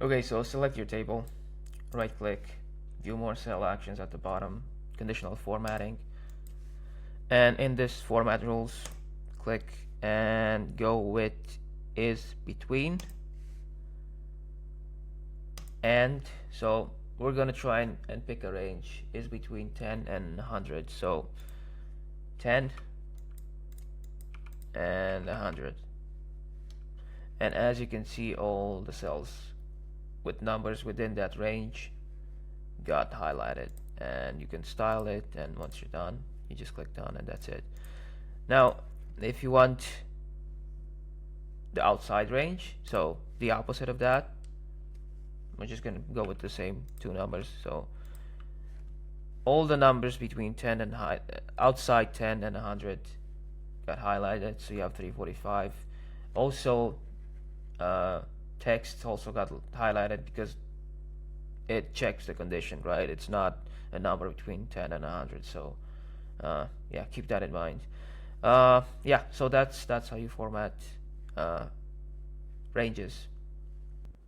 Okay, so select your table, right click, view more cell actions at the bottom, conditional formatting, and in this format rules, click and go with is between, and so we're gonna try and pick a range is between 10 and 100. So 10 and 100, and as you can see, all the cells with numbers within that range got highlighted, and you can style it, and once you're done you just click done and that's it. Now if you want the outside range, so the opposite of that, we're just gonna go with the same two numbers. So all the numbers between 10 and outside 10 and 100 got highlighted, so you have 345. Also uh, text also got highlighted because it checks the condition, right? It's not a number between 10 and 100. So yeah, keep that in mind. Yeah, so that's how you format uh, ranges.